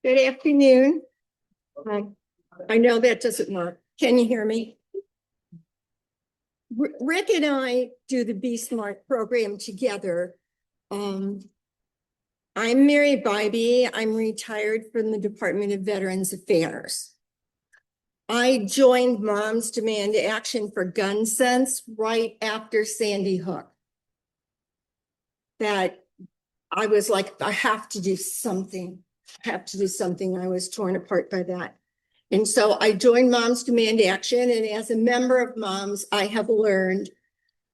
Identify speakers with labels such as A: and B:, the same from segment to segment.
A: Good afternoon. I know that doesn't work. Can you hear me? Rick and I do the Be Smart program together. I'm Mary Bybee. I'm retired from the Department of Veterans Affairs. I joined Moms Demand Action for Gun Sense right after Sandy Hook. That I was like, I have to do something. I was torn apart by that. And so I joined Moms Demand Action. And as a member of Moms, I have learned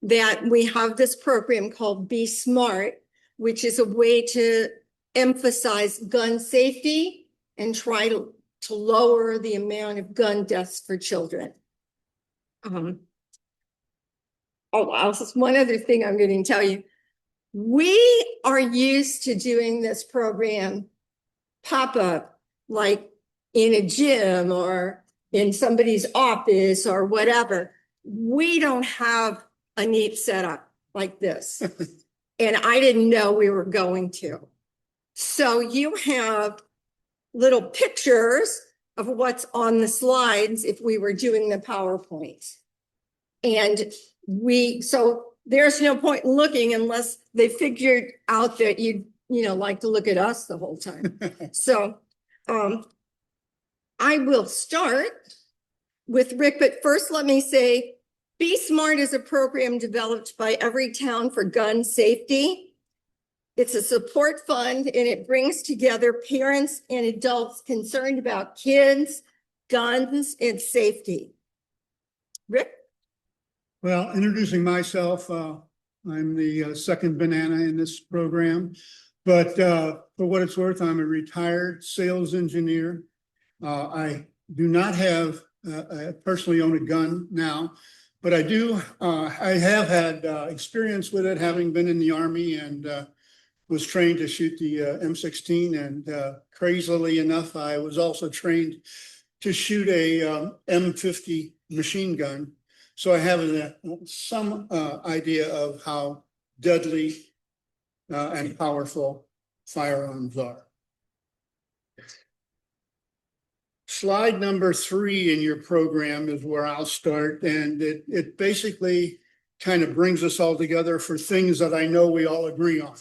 A: that we have this program called Be Smart, which is a way to emphasize gun safety and try to lower the amount of gun deaths for children. One other thing I'm going to tell you. We are used to doing this program pop-up, like in a gym or in somebody's office or whatever. We don't have a neat setup like this. And I didn't know we were going to. So you have little pictures of what's on the slides if we were doing the PowerPoint. And so there's no point in looking unless they figured out that you like to look at us the whole time. So I will start with Rick, but first let me say, Be Smart is a program developed by Everytown for gun safety. It's a support fund and it brings together parents and adults concerned about kids, guns, and safety. Rick?
B: Well, introducing myself, I'm the second banana in this program, but for what it's worth, I'm a retired sales engineer. I do not have, I personally own a gun now, but I have had experience with it, having been in the Army and was trained to shoot the M16. And crazily enough, I was also trained to shoot a M50 machine gun. So I have some idea of how deadly and powerful firearms are. Slide number 3 in your program is where I'll start, and it basically kind of brings us all together for things that I know we all agree on.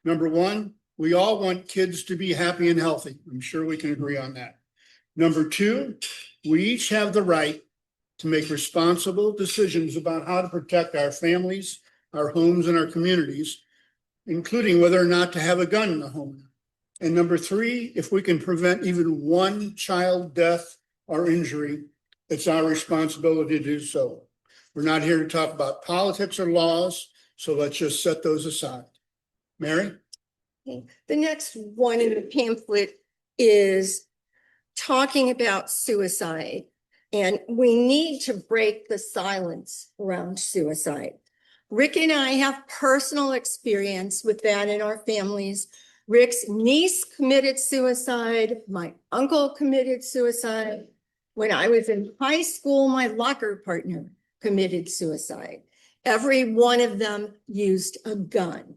B: Number 1, we all want kids to be happy and healthy. I'm sure we can agree on that. Number 2, we each have the right to make responsible decisions about how to protect our families, our homes, and our communities, including whether or not to have a gun in the home. And number 3, if we can prevent even one child death or injury, it's our responsibility to do so. We're not here to talk about politics or laws, so let's just set those aside. Mary?
A: Okay. The next one in the pamphlet is talking about suicide. And we need to break the silence around suicide. Rick and I have personal experience with that in our families. Rick's niece committed suicide. My uncle committed suicide. When I was in high school, my locker partner committed suicide. Every one of them used a gun.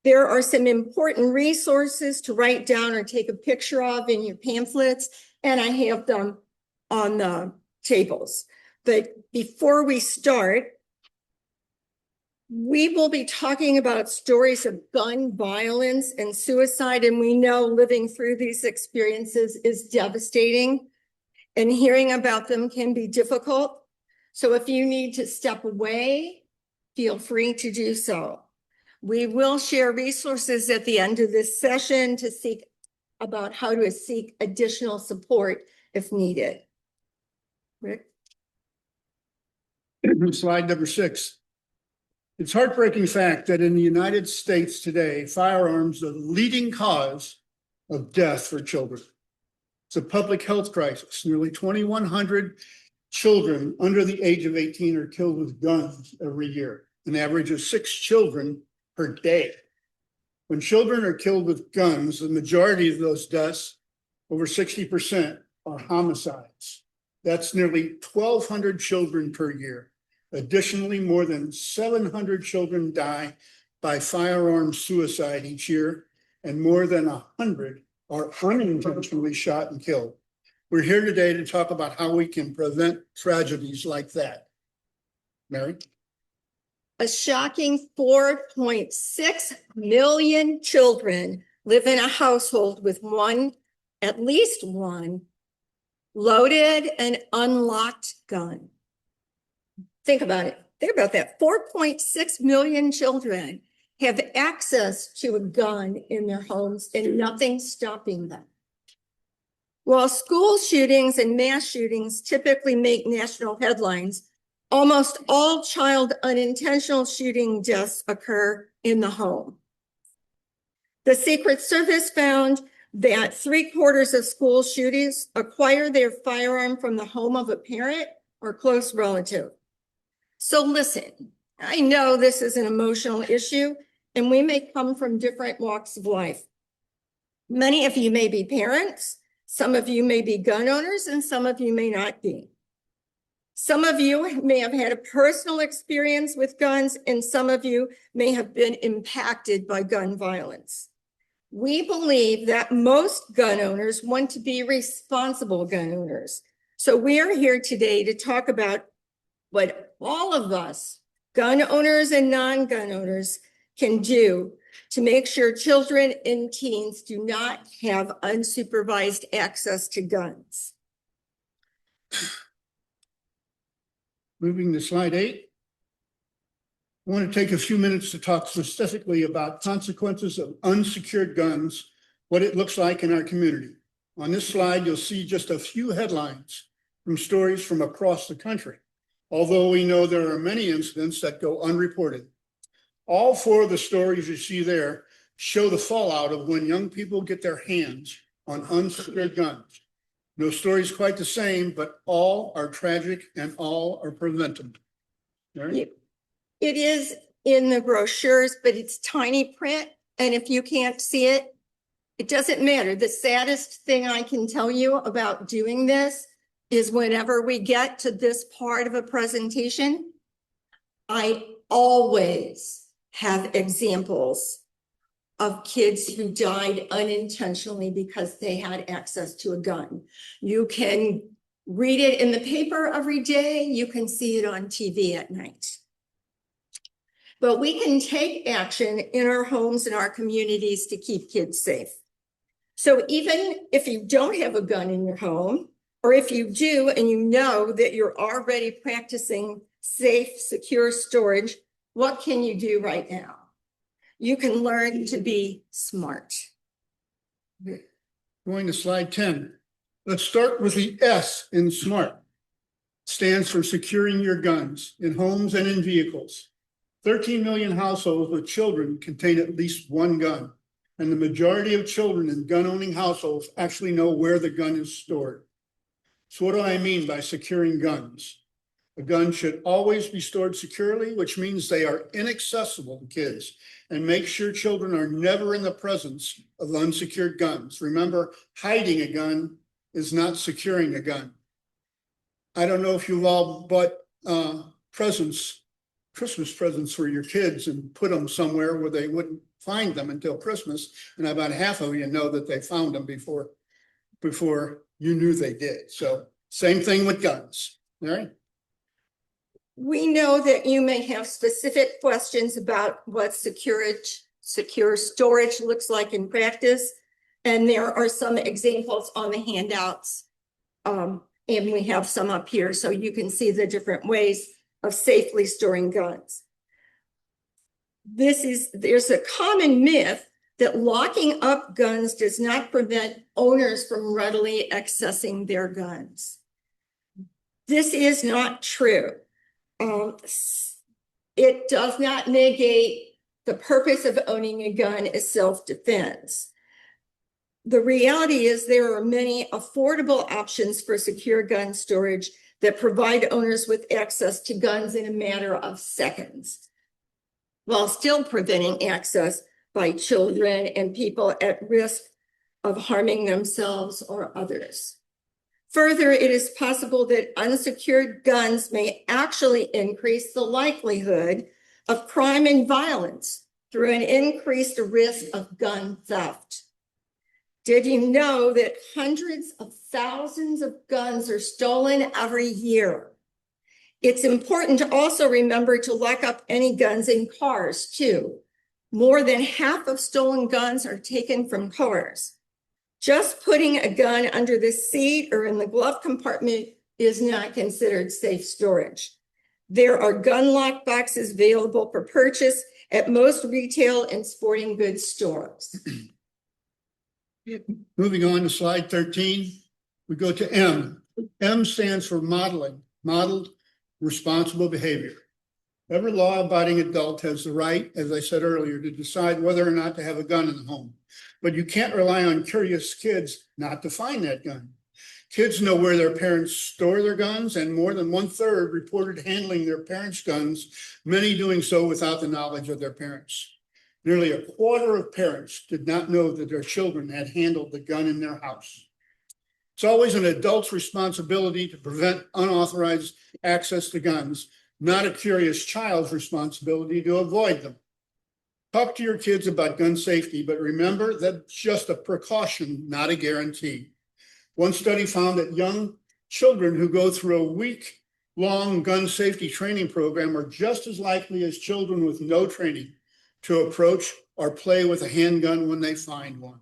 A: There are some important resources to write down or take a picture of in your pamphlets, and I have them on the tables. But before we start, we will be talking about stories of gun violence and suicide, and we know living through these experiences is devastating, and hearing about them can be difficult. So if you need to step away, feel free to do so. We will share resources at the end of this session to seek about how to seek additional support if needed. Rick?
B: Slide number 6. It's a heartbreaking fact that in the United States today, firearms are the leading cause of death for children. It's a public health crisis. Nearly 2,100 children under the age of 18 are killed with guns every year, an average of 6 children per day. When children are killed with guns, the majority of those deaths, over 60%, are homicides. That's nearly 1,200 children per year. Additionally, more than 700 children die by firearms suicide each year, and more than 100 are unintentionally shot and killed. We're here today to talk about how we can prevent tragedies like that. Mary?
A: A shocking 4.6 million children live in a household with at least one loaded and unlocked gun. Think about it. Think about that. 4.6 million children have access to a gun in their homes and nothing's stopping them. While school shootings and mass shootings typically make national headlines, almost all child unintentional shooting deaths occur in the home. The Secret Service found that 3/4 of school shooters acquire their firearm from the home of a parent or close relative. So listen, I know this is an emotional issue and we may come from different walks of life. Many of you may be parents, some of you may be gun owners, and some of you may not be. Some of you may have had a personal experience with guns, and some of you may have been impacted by gun violence. We believe that most gun owners want to be responsible gun owners. So we are here today to talk about what all of us, gun owners and non-gun owners, can do to make sure children and teens do not have unsupervised access to guns.
B: Moving to slide 8. I want to take a few minutes to talk specifically about consequences of unsecured guns, what it looks like in our community. On this slide, you'll see just a few headlines from stories from across the country, although we know there are many incidents that go unreported. All 4 of the stories you see there show the fallout of when young people get their hands on unsecured guns. No story is quite the same, but all are tragic and all are preventable. Mary?
A: It is in the brochures, but it's tiny print. And if you can't see it, it doesn't matter. The saddest thing I can tell you about doing this is whenever we get to this part of a presentation, I always have examples of kids who died unintentionally because they had access to a gun. You can read it in the paper every day. You can see it on TV at night. But we can take action in our homes and our communities to keep kids safe. So even if you don't have a gun in your home, or if you do and you know that you're already practicing safe, secure storage, what can you do right now? You can learn to be smart.
B: Going to slide 10. Let's start with the S in SMART. It stands for securing your guns in homes and in vehicles. 13 million households with children contain at least one gun, and the majority of children in gun-owning households actually know where the gun is stored. So what do I mean by securing guns? A gun should always be stored securely, which means they are inaccessible to kids, and make sure children are never in the presence of unsecured guns. Remember, hiding a gun is not securing a gun. I don't know if you've all bought Christmas presents for your kids and put them somewhere where they wouldn't find them until Christmas. And about half of you know that they found them before you knew they did. So same thing with guns. All right.
A: We know that you may have specific questions about what secure storage looks like in practice. And there are some examples on the handouts. And we have some up here so you can see the different ways of safely storing guns. There's a common myth that locking up guns does not prevent owners from readily accessing their guns. This is not true. It does not negate the purpose of owning a gun as self-defense. The reality is there are many affordable options for secure gun storage that provide owners with access to guns in a matter of seconds, while still preventing access by children and people at risk of harming themselves or others. Further, it is possible that unsecured guns may actually increase the likelihood of crime and violence through an increased risk of gun theft. Did you know that hundreds of thousands of guns are stolen every year? It's important to also remember to lock up any guns in cars too. More than half of stolen guns are taken from cars. Just putting a gun under the seat or in the glove compartment is not considered safe storage. There are gun lock boxes available for purchase at most retail and sporting goods stores.
B: Moving on to slide 13, we go to M. M stands for modeling, modeled responsible behavior. Every law-abiding adult has the right, as I said earlier, to decide whether or not to have a gun in the home. But you can't rely on curious kids not to find that gun. Kids know where their parents store their guns, and more than 1/3 reported handling their parents' guns, many doing so without the knowledge of their parents. Nearly 1/4 of parents did not know that their children had handled the gun in their house. It's always an adult's responsibility to prevent unauthorized access to guns, not a curious child's responsibility to avoid them. Talk to your kids about gun safety, but remember that's just a precaution, not a guarantee. One study found that young children who go through a week-long gun safety training program are just as likely as children with no training to approach or play with a handgun when they find one.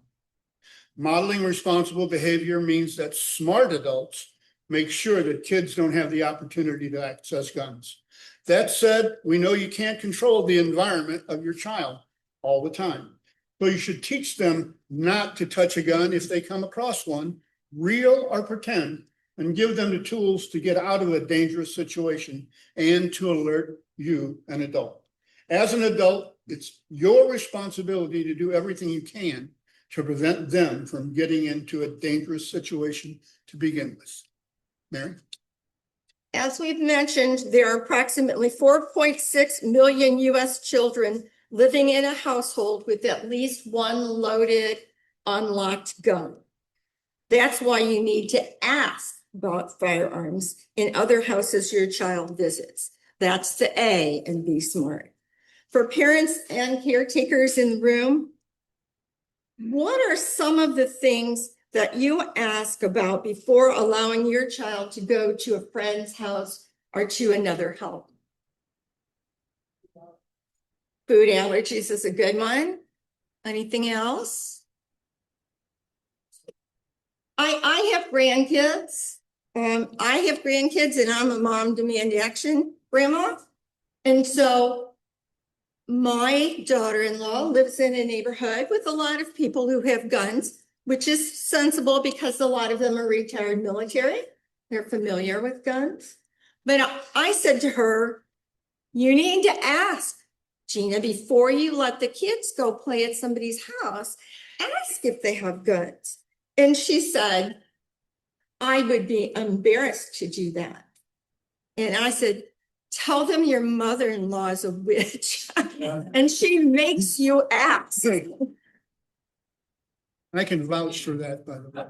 B: Modeling responsible behavior means that smart adults make sure that kids don't have the opportunity to access guns. That said, we know you can't control the environment of your child all the time. So you should teach them not to touch a gun if they come across one, real or pretend, and give them the tools to get out of a dangerous situation and to alert you, an adult. As an adult, it's your responsibility to do everything you can to prevent them from getting into a dangerous situation to begin with. Mary?
A: As we've mentioned, there are approximately 4.6 million US children living in a household with at least one loaded, unlocked gun. That's why you need to ask about firearms in other houses your child visits. That's the A and be smart. For parents and caretakers in the room, what are some of the things that you ask about before allowing your child to go to a friend's house or to another home? Food allergies is a good one. Anything else? I have grandkids. I have grandkids and I'm a mom demand action grandma. And so my daughter-in-law lives in a neighborhood with a lot of people who have guns, which is sensible because a lot of them are retired military. They're familiar with guns. But I said to her, you need to ask, Gina, before you let the kids go play at somebody's house, ask if they have guns. And she said, I would be embarrassed to do that. And I said, tell them your mother-in-law is a witch. And she makes you ask.
B: I can vouch for that, by the way.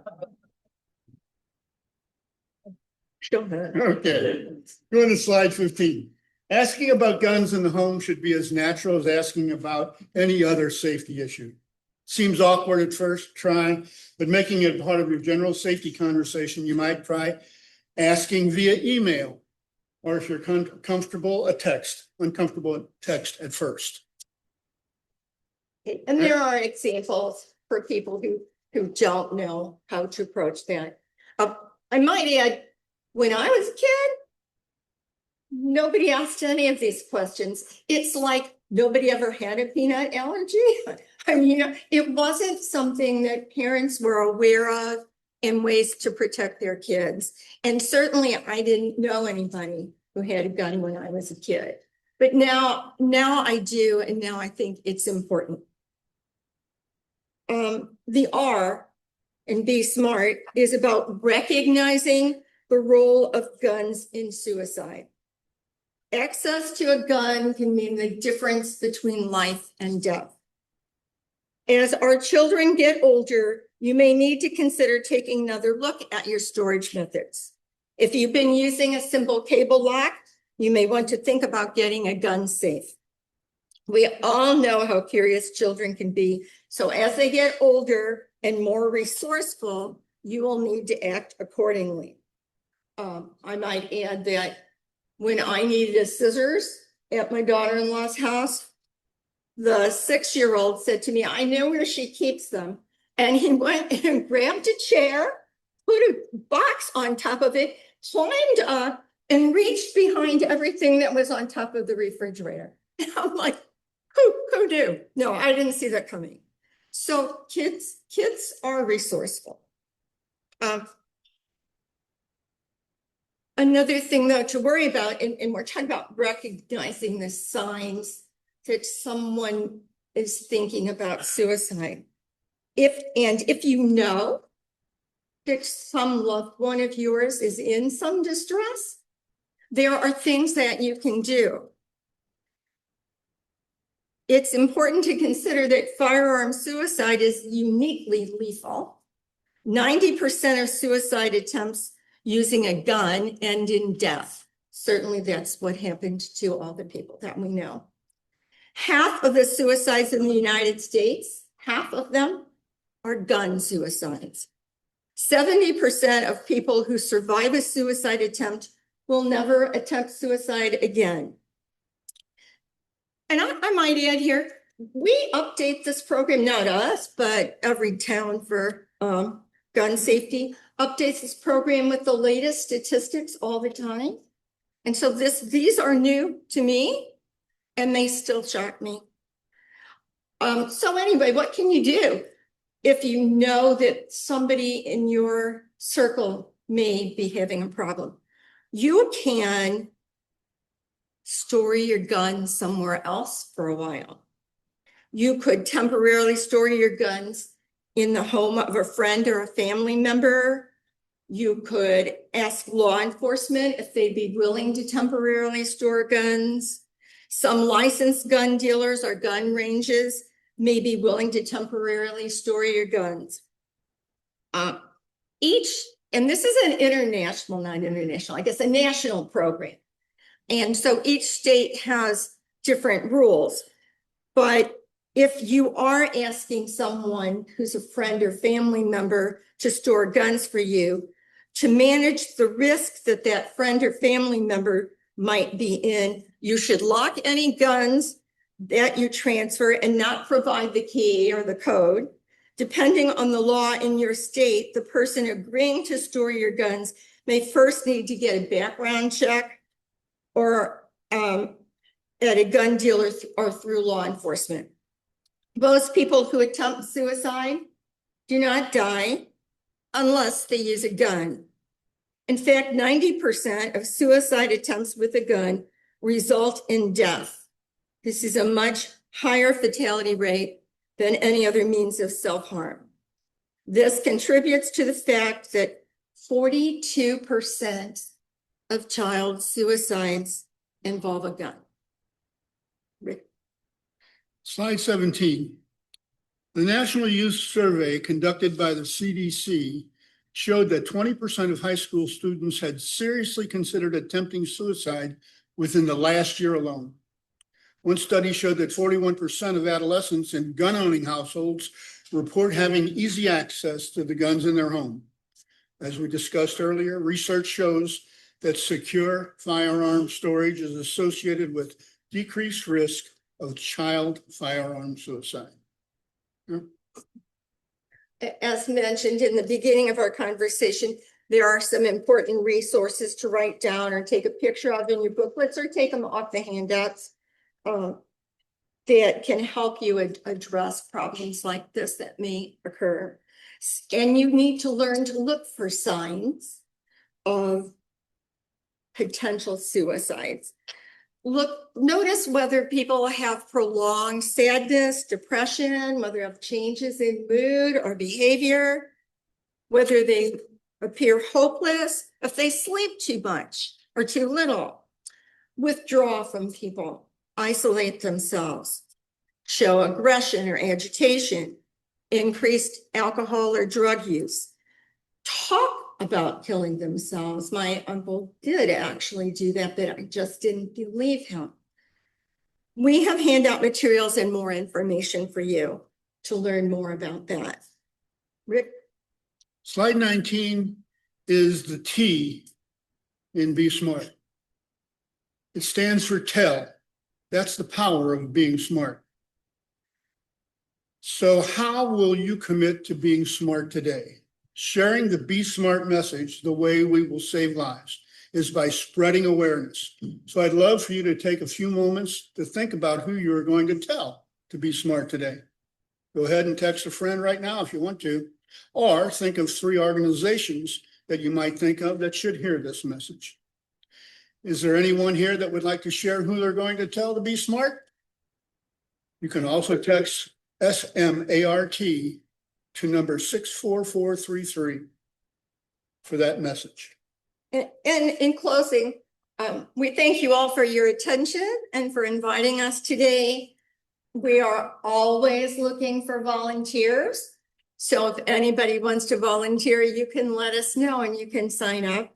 A: Go ahead.
B: Okay, going to slide 15. Asking about guns in the home should be as natural as asking about any other safety issue. Seems awkward at first, trying, but making it part of your general safety conversation, you might try asking via email, or if you're uncomfortable at text at first.
A: And there are examples for people who don't know how to approach that. I might add, when I was a kid, nobody asked any of these questions. It's like nobody ever had a peanut allergy. I mean, it wasn't something that parents were aware of in ways to protect their kids. And certainly I didn't know anybody who had a gun when I was a kid. But now I do, and now I think it's important. The R in Be Smart is about recognizing the role of guns in suicide. Access to a gun can mean the difference between life and death. As our children get older, you may need to consider taking another look at your storage methods. If you've been using a simple cable lock, you may want to think about getting a gun safe. We all know how curious children can be. So as they get older and more resourceful, you will need to act accordingly. I might add that when I needed a scissors at my daughter-in-law's house, the 6-year-old said to me, I know where she keeps them. And he went and grabbed a chair, put a box on top of it, climbed up, and reached behind everything that was on top of the refrigerator. And I'm like, who knew? No, I didn't see that coming. So kids are resourceful. Another thing though to worry about, and we're talking about recognizing the signs that someone is thinking about suicide. If you know that some loved one of yours is in some distress, there are things that you can do. It's important to consider that firearm suicide is uniquely lethal. 90% of suicide attempts using a gun end in death. Certainly that's what happened to all the people that we know. Half of the suicides in the United States, half of them are gun suicides. 70% of people who survive a suicide attempt will never attempt suicide again. And I might add here, we update this program, not us, but every town for gun safety updates this program with the latest statistics all the time. And so these are new to me and they still shock me. So anyway, what can you do if you know that somebody in your circle may be having a problem? You can store your gun somewhere else for a while. You could temporarily store your guns in the home of a friend or a family member. You could ask law enforcement if they'd be willing to temporarily store guns. Some licensed gun dealers or gun ranges may be willing to temporarily store your guns. And this is an international, not international, I guess a national program. And so each state has different rules. But if you are asking someone who's a friend or family member to store guns for you, to manage the risk that that friend or family member might be in, you should lock any guns that you transfer and not provide the key or the code. Depending on the law in your state, the person agreeing to store your guns may first need to get a background check or at a gun dealer or through law enforcement. Most people who attempt suicide do not die unless they use a gun. In fact, 90% of suicide attempts with a gun result in death. This is a much higher fatality rate than any other means of self-harm. This contributes to the fact that 42% of child suicides involve a gun. Rick.
B: Slide 17. The National Youth Survey conducted by the CDC showed that 20% of high school students had seriously considered attempting suicide within the last year alone. One study showed that 41% of adolescents in gun-owning households report having easy access to the guns in their home. As we discussed earlier, research shows that secure firearm storage is associated with decreased risk of child firearm suicide. Yeah.
A: As mentioned in the beginning of our conversation, there are some important resources to write down or take a picture of in your booklets or take them off the handouts that can help you address problems like this that may occur. And you need to learn to look for signs of potential suicides. Notice whether people have prolonged sadness, depression, whether they have changes in mood or behavior, whether they appear hopeless, if they sleep too much or too little, withdraw from people, isolate themselves, show aggression or agitation, increased alcohol or drug use, talk about killing themselves. My uncle did actually do that, but I just didn't believe him. we have handout materials and more information for you to learn more about that. Rick?
B: Slide 19 is the T in Be Smart. It stands for tell. That's the power of being smart. So how will you commit to being smart today? Sharing the Be Smart message, the way we will save lives, is by spreading awareness. So I'd love for you to take a few moments to think about who you're going to tell to be smart today. Go ahead and text a friend right now if you want to, or think of 3 organizations that you might think of that should hear this message. Is there anyone here that would like to share who they're going to tell to be smart? You can also text SMART to number 64433 for that message.
A: And in closing, we thank you all for your attention and for inviting us today. We are always looking for volunteers. So if anybody wants to volunteer, you can let us know and you can sign up.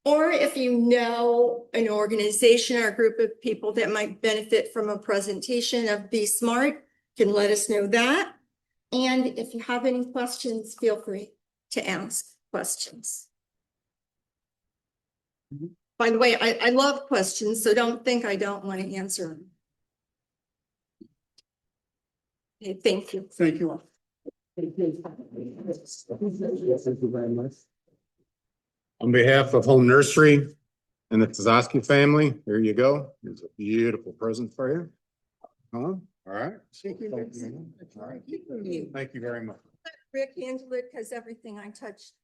A: Or if you know an organization or a group of people that might benefit from a presentation of Be Smart, you can let us know that. And if you have any questions, feel free to ask questions. By the way, I love questions, so don't think I don't want to answer them. Okay, thank you.
B: Thank you all.
C: Thank you very much. On behalf of Home Nursery and the Tzowski family, here you go. Here's a beautiful present for you. All right.
A: Thank you.
C: All right. Thank you very much.
A: Rick handled it because everything I touched